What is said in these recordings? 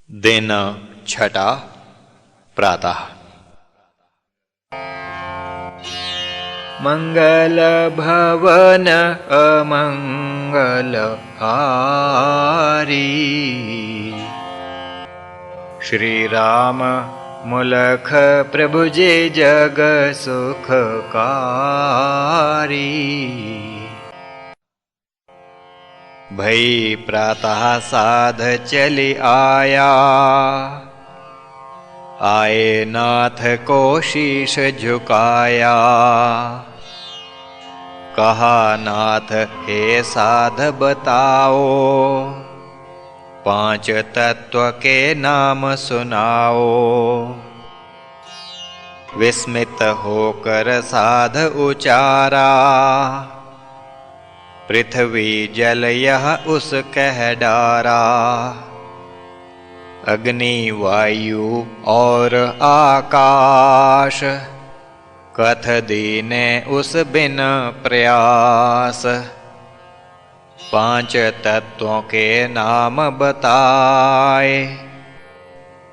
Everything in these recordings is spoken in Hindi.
दिन छठा प्रातः। मंगल भवन अमंगल हारी, श्री राम मुलख प्रभु जे जग सुखकारी। भई प्रातः साध चली आया, आए नाथ को शीश झुकाया। कहा नाथ हे साध बताओ, पांच तत्व के नाम सुनाओ। विस्मित होकर साध उचारा, पृथ्वी जल यह उस कह डारा। अग्नि वायु और आकाश, कथ दीने उस बिन प्रयास। पांच तत्वों के नाम बताए,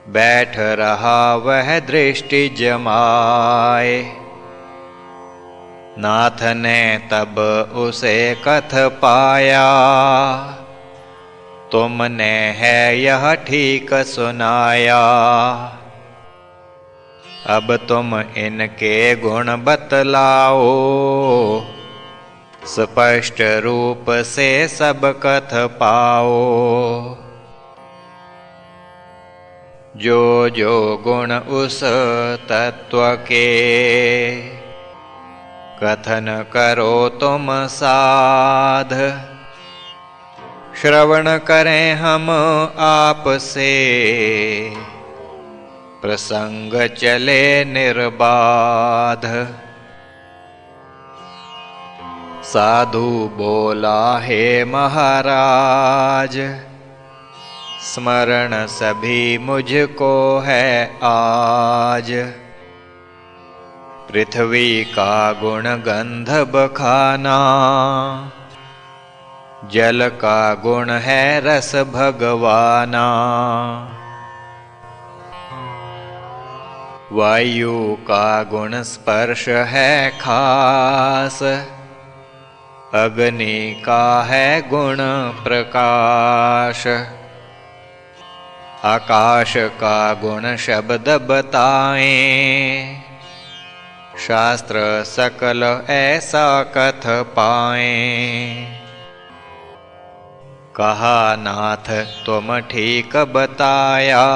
बैठ रहा वह दृष्टि जमाए। नाथ ने तब उसे कथ पाया, तुमने है यह ठीक सुनाया। अब तुम इनके गुण बतलाओ, स्पष्ट रूप से सब कथ पाओ। जो जो गुण उस तत्व के, कथन करो तुम साध। श्रवण करें हम आपसे, प्रसंग चले निर्बाध। साधु बोला हे महाराज, स्मरण सभी मुझको है आज। पृथ्वी का गुण गंध बखाना, जल का गुण है रस भगवाना। वायु का गुण स्पर्श है खास, अग्नि का है गुण प्रकाश। आकाश का गुण शब्द बताएं, शास्त्र सकल ऐसा कथ पाएं। कहा नाथ तुम ठीक बताया,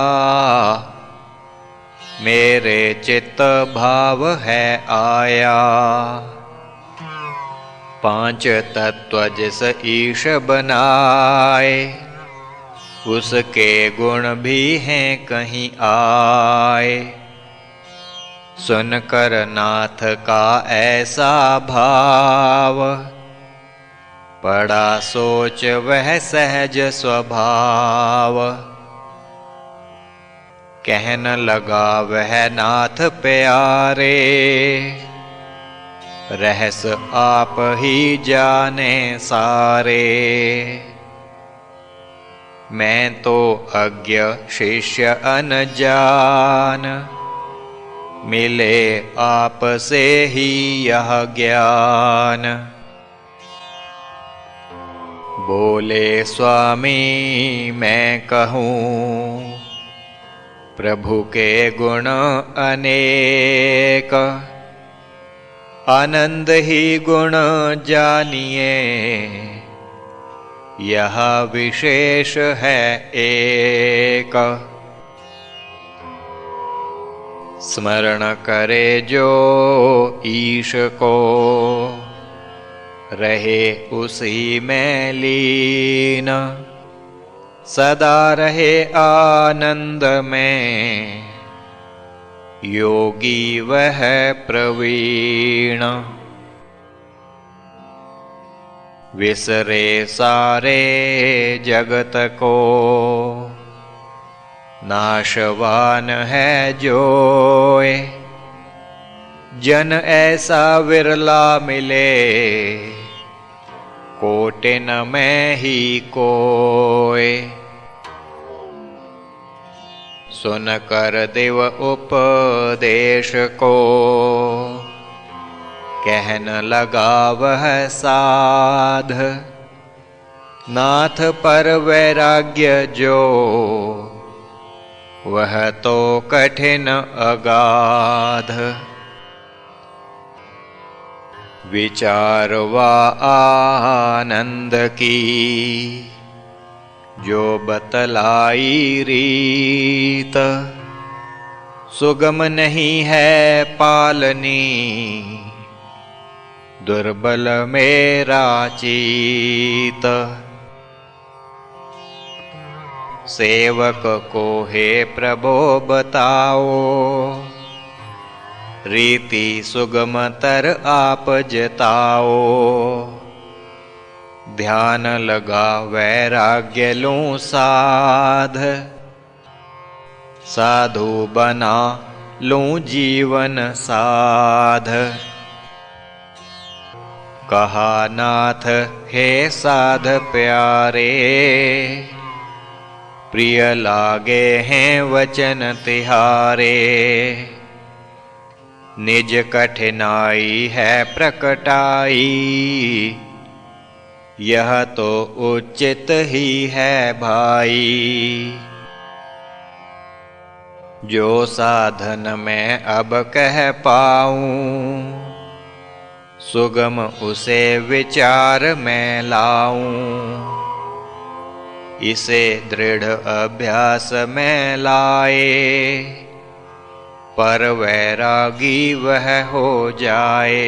मेरे चित्त भाव है आया। पांच तत्व जिस ईश बनाए, उसके गुण भी हैं कहीं आए। सुनकर नाथ का ऐसा भाव, पड़ा सोच वह सहज स्वभाव। कहन लगा वह नाथ प्यारे, रहस आप ही जाने सारे। मैं तो अज्ञ शिष्य अनजान, मिले आप से ही यह ज्ञान। बोले स्वामी मैं कहूँ, प्रभु के गुण अनेक। आनंद ही गुण जानिए, यह विशेष है एक। स्मरण करे जो ईश को, रहे उसी में लीन। सदा रहे आनंद में, योगी वह प्रवीण। विसरे सारे जगत को, नाशवान है जोय। जन ऐसा विरला मिले, कोटिन में ही कोय। सुन कर देव उपदेश को, कहन लगा वह साध, नाथ पर वैराग्य जो, वह तो कठिन अगाध। विचारवा आनंद की, जो बतलाई रीत, सुगम नहीं है पालनी, दुर्बल मेरा चीत। सेवक को हे प्रभो बताओ, रीति सुगमतर आप जताओ। ध्यान लगा वैराग्य लूं साध, साधु बना लूं जीवन साध। कहा नाथ हे साध प्यारे, प्रिय लागे हैं वचन तिहारे। निज कठिनाई है प्रकटाई, यह तो उचित ही है भाई। जो साधन मैं अब कह पाऊं, सुगम उसे विचार में लाऊं। इसे दृढ़ अभ्यास में लाए, पर वैरागी वह हो जाए।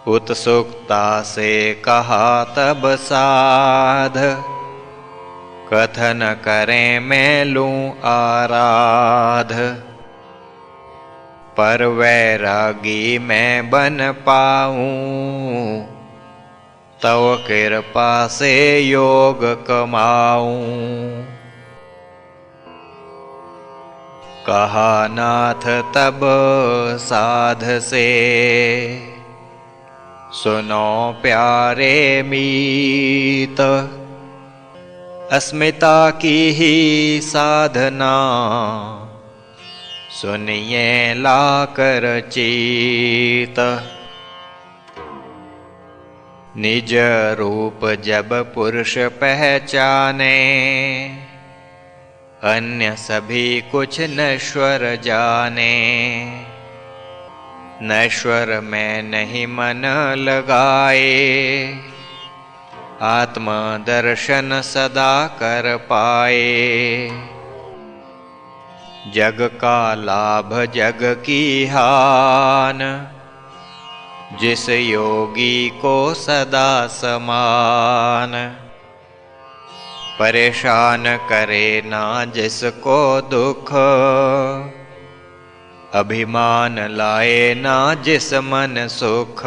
उत्सुकता से कहा तब साध, कथन करें मैं लूं आराध। पर वैरागी मैं बन पाऊं, तव कृपा से योग कमाऊं। कहा नाथ तब साध से, सुनो प्यारे मीत। अस्मिता की ही साधना, सुनिए लाकर चीत। निज रूप जब पुरुष पहचाने, अन्य सभी कुछ नश्वर जाने। नश्वर में नहीं मन लगाए, आत्मदर्शन सदा कर पाए। जग का लाभ जग की हान, जिस योगी को सदा समान। परेशान करे ना जिसको दुख, अभिमान लाए ना जिस मन सुख।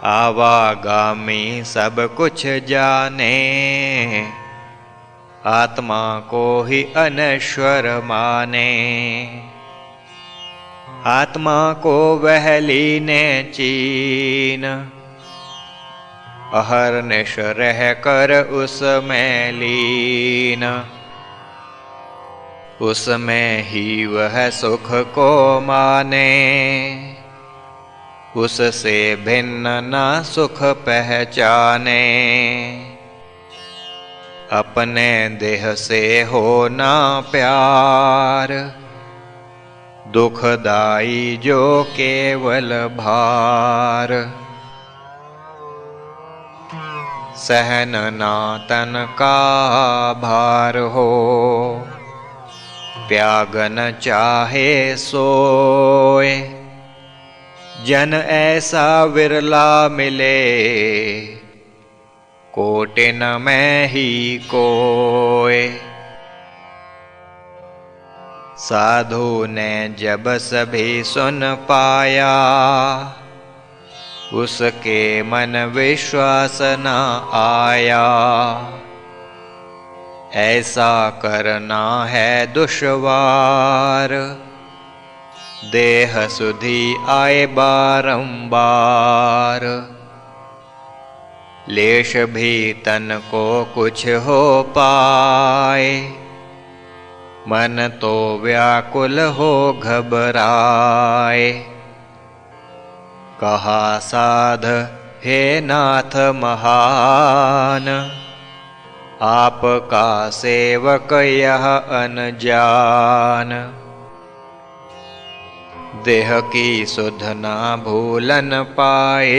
आवागामी सब कुछ जाने, आत्मा को ही अनश्वर माने। आत्मा को वह लीने चीन, अहर्निश रह कर उसमें लीन। उसमें ही वह सुख को माने, उससे भिन्न ना सुख पहचाने। अपने देह से हो ना प्यार, दुखदाई जो केवल भार। सहन ना तन का भार हो, त्यागन चाहे सोए। जन ऐसा विरला मिले, कोटिन में ही कोय। साधु ने जब सभी सुन पाया, उसके मन विश्वास न आया। ऐसा करना है दुश्वार, देह सुधि आए बारंबार। लेश भी तन को कुछ हो पाए, मन तो व्याकुल हो घबराए। कहा साध हे नाथ महान, आपका सेवक यह अनजान। देह की सुध ना भूलन पाए,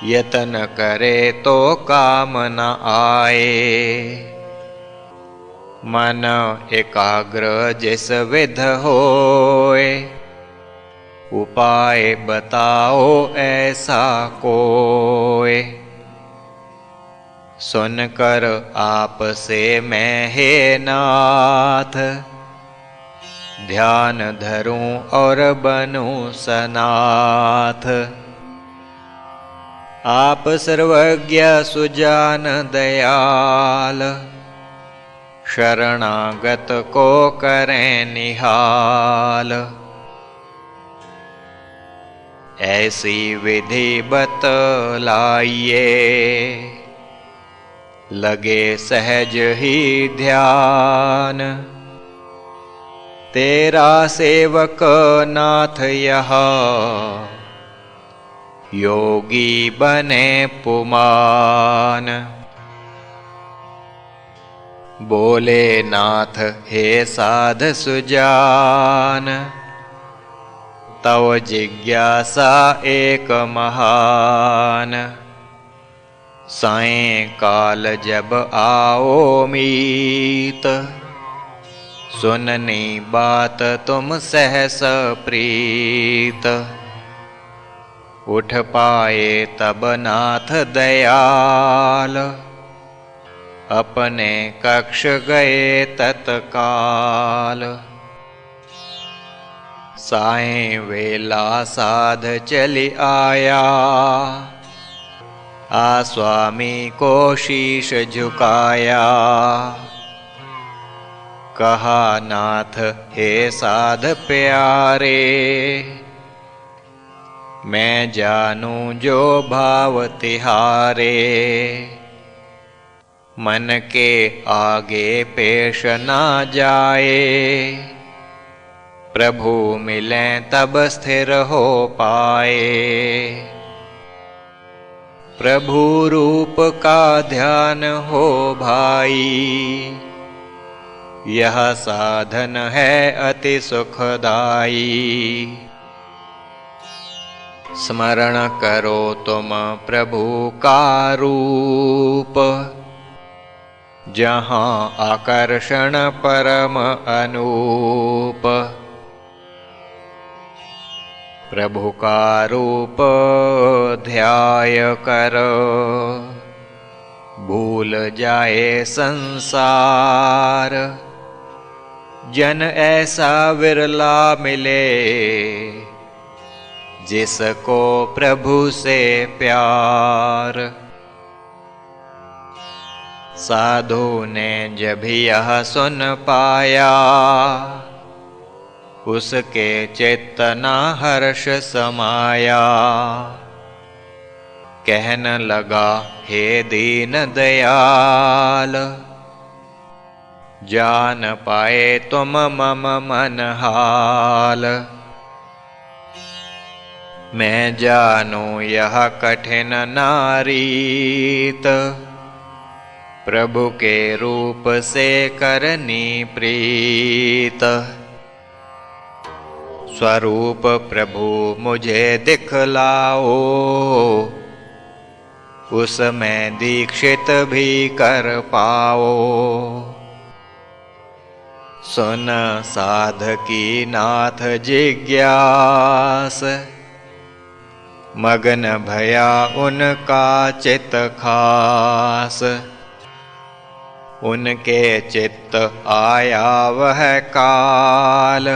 यतन करे तो काम न आए। मन एकाग्र जिस विध होए, उपाय बताओ ऐसा कोय। सुनकर आप से मैं हे नाथ, ध्यान धरूं और बनूं सनाथ। आप सर्वज्ञ सुजान दयाल, शरणागत को करें निहाल। ऐसी विधि बतलाइए, लगे सहज ही ध्यान। तेरा सेवक नाथ यहाँ, योगी बने पुमान। बोले नाथ हे साध सुजान, तव जिज्ञासा एक महान। सायंकाल जब आओ मीत, सुननी बात तुम सहस प्रीत। उठ पाए तब नाथ दयाल, अपने कक्ष गए तत्काल। सायं वेला साध चली आया, आ स्वामी को शीश झुकाया। कहा नाथ हे साध प्यारे, मैं जानूं जो भाव तिहारे। मन के आगे पेश ना जाए, प्रभु मिलें तब स्थिर हो पाए। प्रभु रूप का ध्यान हो भाई, यह साधन है अति सुखदाई। स्मरण करो तुम प्रभु का रूप, जहाँ आकर्षण परम अनूप। प्रभु का रूप ध्याय कर, भूल जाए संसार। जन ऐसा विरला मिले, जिसको प्रभु से प्यार। साधु ने जब यह सुन पाया, उसके चित्त ना हर्ष समाया। कहन लगा हे दीन दयाल, जान पाए तुम मम मन हाल। मैं जानूं यह कठिन नारीत, प्रभु के रूप से करनी प्रीत। स्वरूप प्रभु मुझे दिखलाओ, उसमें दीक्षित भी कर पाओ। सुन साध की नाथ जिज्ञास, मगन भया उनका चित्त खास। उनके चित्त आया वह काल,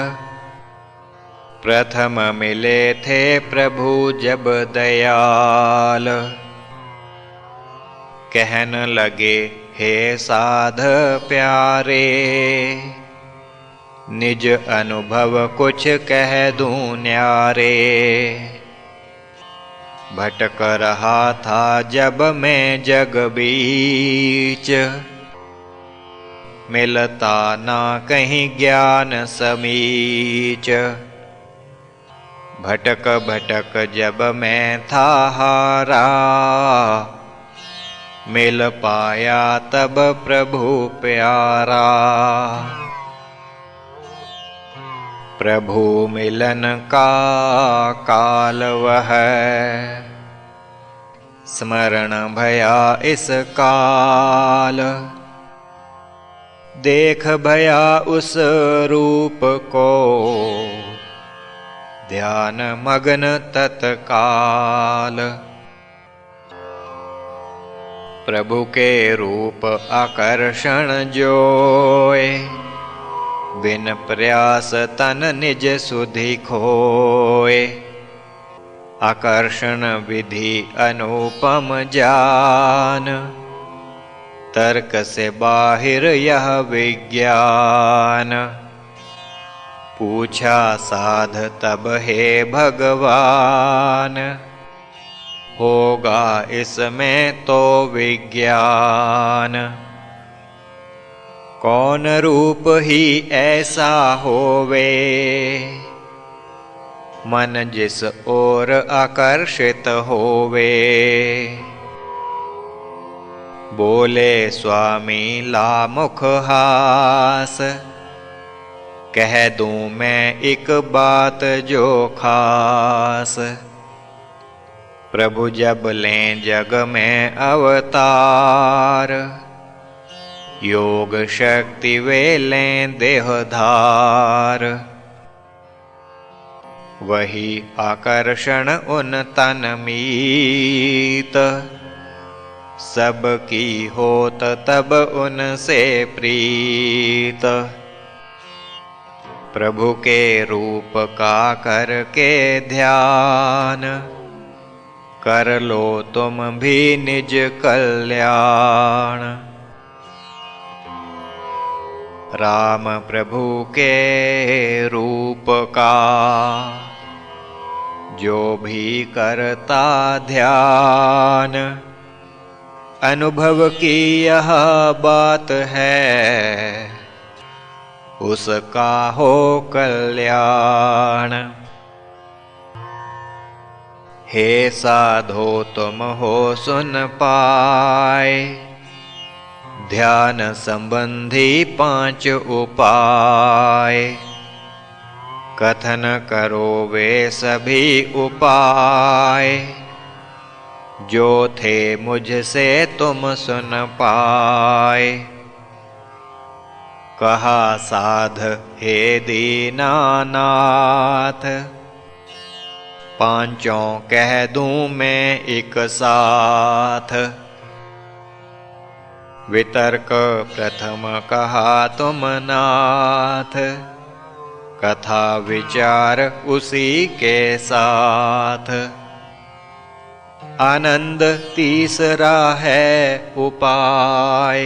प्रथम मिले थे प्रभु जब दयाल। कहन लगे हे साध प्यारे, निज अनुभव कुछ कह दूं न्यारे। भटक रहा था जब मैं जग बीच, मिलता ना कहीं ज्ञान समीच। भटक भटक जब मैं था हारा, मिल पाया तब प्रभु प्यारा। प्रभु मिलन का काल वह, स्मरण भया इस काल। देख भया उस रूप को, ध्यान मग्न तत्काल। प्रभु के रूप आकर्षण जोए, बिन प्रयास तन निज सुधि खोए। आकर्षण विधि अनुपम जान, तर्क से बाहिर यह विज्ञान। पूछा साध तब हे भगवान, होगा इसमें तो विज्ञान। कौन रूप ही ऐसा होवे, मन जिस ओर आकर्षित होवे। बोले स्वामी लामुख हास, कह दूं मैं एक बात जो खास। प्रभु जब लें जग में अवतार, योग शक्ति वे लें देहधार। वही आकर्षण उन तन मीत, सब की होत तब उनसे प्रीत। प्रभु के रूप का करके ध्यान, कर लो तुम भी निज कल्याण। राम प्रभु के रूप का, जो भी करता ध्यान। अनुभव की यह बात है, उसका हो कल्याण। हे साधो तुम हो सुन पाए, ध्यान संबंधी 5 उपाय। कथन करो वे सभी उपाय, जो थे मुझसे तुम सुन पाए। कहा साध हे दीनानाथ, 5 कह दूं मैं एक साथ। वितर्क प्रथम कहा तुम नाथ, कथा विचार उसी के साथ। आनंद तीसरा है उपाय,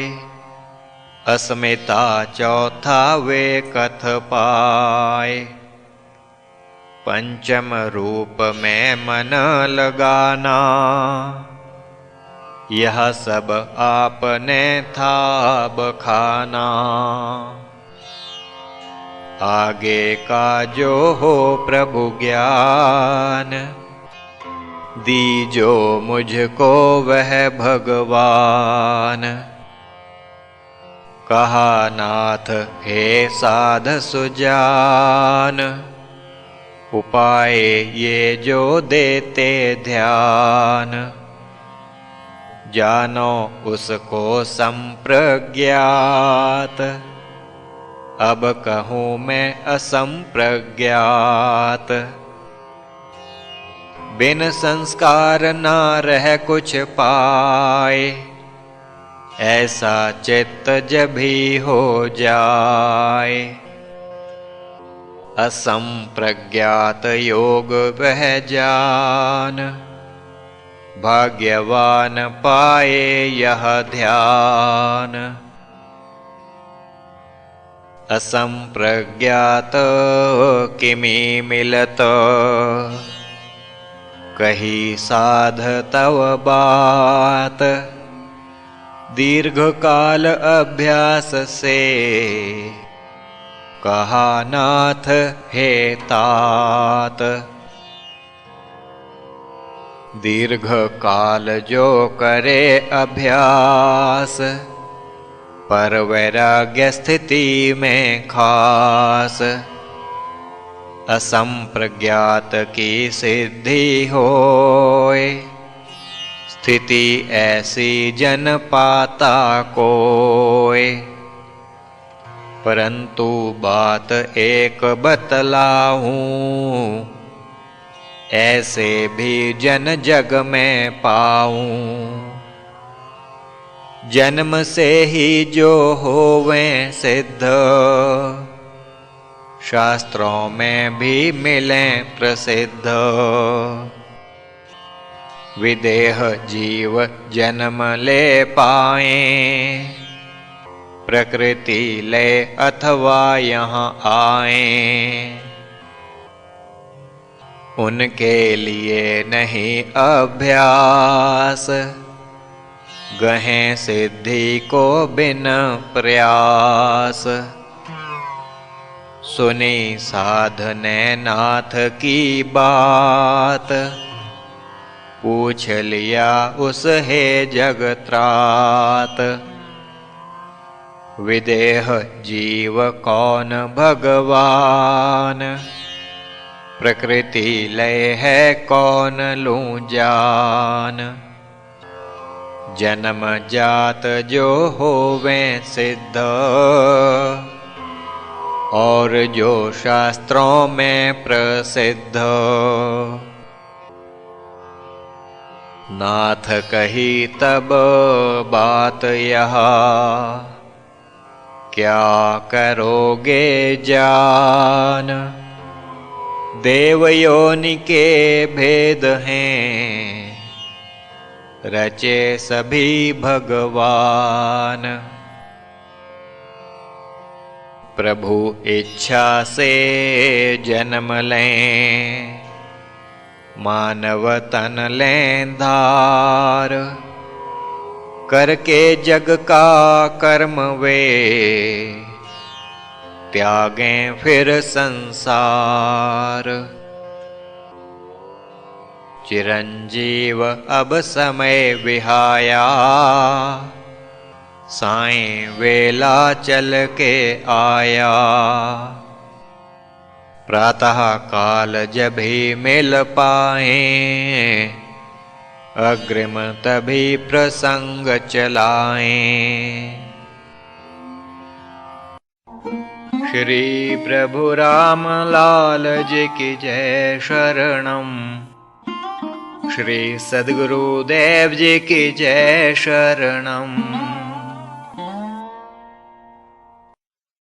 अस्मिता चौथा वे कथ पाए। पंचम रूप में मन लगाना, यह सब आपने था बखाना। आगे का जो हो प्रभु ज्ञान, दीजो मुझको वह भगवान। कहा नाथ हे साध सुजान, उपाय ये जो देते ध्यान। जानो उसको संप्रज्ञात, अब कहूँ मैं असंप्रज्ञात। बिन संस्कार ना रह कुछ पाए, ऐसा चित्त जब भी हो जाए। असंप्रज्ञात योग वह जान, भाग्यवान पाए यह ध्यान। असंप्रज्ञात किमि मिलत, कही साध तव बात, दीर्घ काल अभ्यास से, कहा नाथ हे तात। दीर्घ काल जो करे अभ्यास, पर वैराग्य स्थिति में खास, असंप्रज्ञात की सिद्धि होय, स्थिति ऐसी जन पाता कोय। परंतु बात एक बतलाऊं, ऐसे भी जन जग में पाऊं। जन्म से ही जो होवें सिद्ध, शास्त्रों में भी मिलें प्रसिद्ध। विदेह जीव जन्म ले पाएं, प्रकृति ले अथवा यहाँ आएं। उनके लिए नहीं अभ्यास, गहें सिद्धि को बिन प्रयास। सुनी साधने नाथ की बात, पूछ लिया उस हे जगत्रात। विदेह जीव कौन भगवान, प्रकृति लय है कौन लूं जान। जन्म जात जो होवें सिद्ध, और जो शास्त्रों में प्रसिद्ध। नाथ कही तब बात यह, क्या करोगे जान। देव योनि के भेद हैं, रचे सभी भगवान। प्रभु इच्छा से जन्म लें, मानव तन लें धार। करके जग का कर्म वे, त्यागें फिर संसार। चिरंजीव अब समय विहाया, साईं वेला चल के आया। प्रातः काल जब ही मिल पाएं, अग्रिम तभी प्रसंग चलाएं। श्री प्रभु राम लाल जी की जय शरणम। श्री सद्गुरुदेव जी की जय शरणम।